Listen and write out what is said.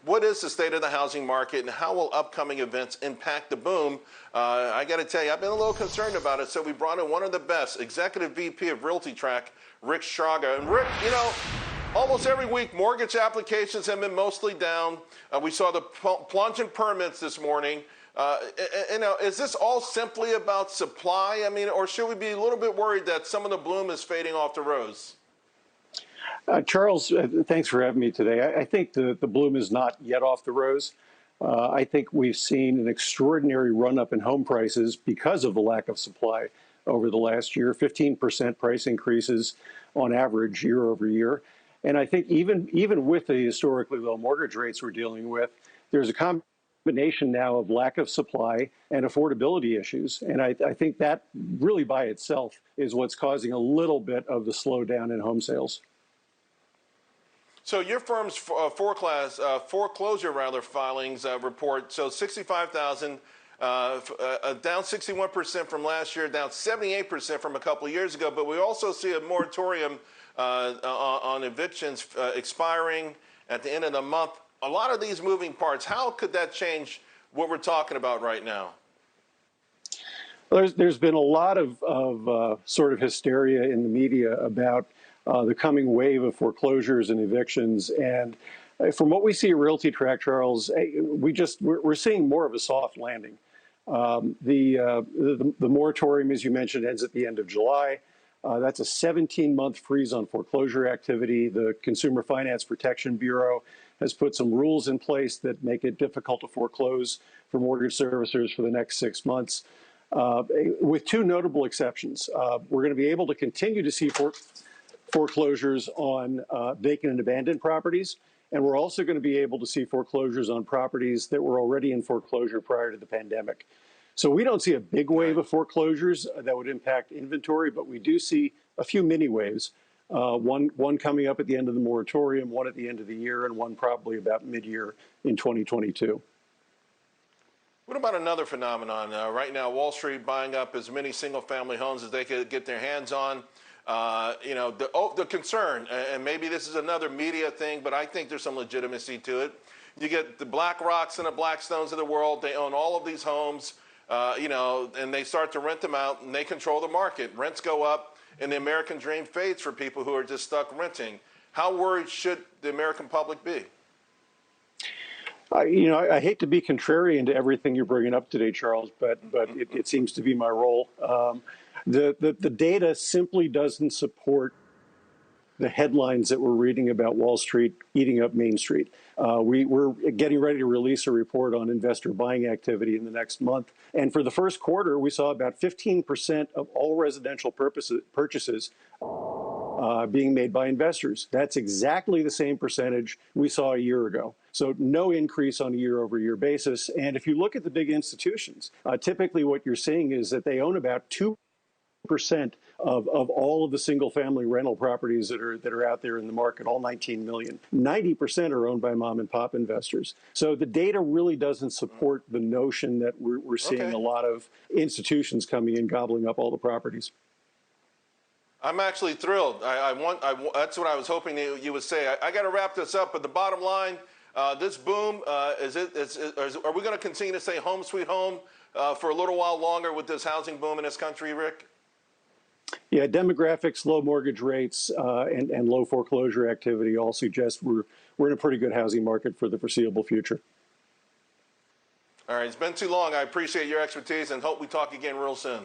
What is the state of the housing market, and how will upcoming events impact the boom? I got to tell you, I've been a little concerned about it, so we brought in one of the best, Executive VP of Realtytrac, Rick Sharga. And Rick, almost every week, mortgage applications have been mostly down. We saw the plunge in permits this morning. Is this all simply about supply? Or should we be a little bit worried that some of the bloom is fading off the rose? Charles, thanks for having me today. I think the bloom is not yet off the rose. I think we've seen an extraordinary run-up in home prices because of the lack of supply over the last year, 15% price increases on average year over year. And I think even with the historically low mortgage rates we're dealing with, there's a combination now of lack of supply and affordability issues. And I think that really by itself is what's causing a little bit of the slowdown in home sales. So your firm's foreclosure filings report shows 65,000, down 61% from last year, down 78% from a couple of years ago. But we also see a moratorium on evictions expiring at the end of the month. A lot of these moving parts. How could that change what we're talking about right now? Well, there's been a lot of sort of hysteria in the media about the coming wave of foreclosures and evictions. And from what we see at Realtytrac, Charles, we're seeing more of a soft landing. The moratorium, as you mentioned, ends at the end of July. That's a 17-month freeze on foreclosure activity. The Consumer Finance Protection Bureau has put some rules in place that make it difficult to foreclose for mortgage servicers for the next 6 months. With two notable exceptions, we're going to be able to continue to see foreclosures on vacant and abandoned properties, and we're also going to be able to see foreclosures on properties that were already in foreclosure prior to the pandemic. So we don't see a big wave of foreclosures that would impact inventory, but we do see a few mini waves, one coming up at the end of the moratorium, one at the end of the year, and one probably about mid-year in 2022. What about another phenomenon? Right now, Wall Street buying up as many single-family homes as they could get their hands on. The concern, and maybe this is another media thing, but I think there's some legitimacy to it. You get the BlackRocks and the Blackstones of the world. They own all of these homes, and they start to rent them out, and they control the market. Rents go up, and the American dream fades for people who are just stuck renting. How worried should the American public be? I hate to be contrarian to everything you're bringing up today, Charles, but it seems to be my role. The data simply doesn't support the headlines that we're reading about Wall Street eating up Main Street. We're getting ready to release a report on investor buying activity in the next month. And for the first quarter, we saw about 15% of all residential purchases being made by investors. That's exactly the same percentage we saw a year ago. So no increase on a year-over-year basis. And if you look at the big institutions, typically what you're seeing is that they own about 2% of all of the single-family rental properties that are out there in the market, all 19 million. 90% are owned by mom-and-pop investors. So the data really doesn't support the notion that we're seeing a lot of institutions coming in gobbling up all the properties. I'm actually thrilled. That's what I was hoping you would say. I got to wrap this up, but the bottom line, this boom, are we going to continue to say home sweet home for a little while longer with this housing boom in this country, Rick? Yeah, demographics, low mortgage rates, and low foreclosure activity all suggest we're in a pretty good housing market for the foreseeable future. All right, it's been too long. I appreciate your expertise and hope we talk again real soon.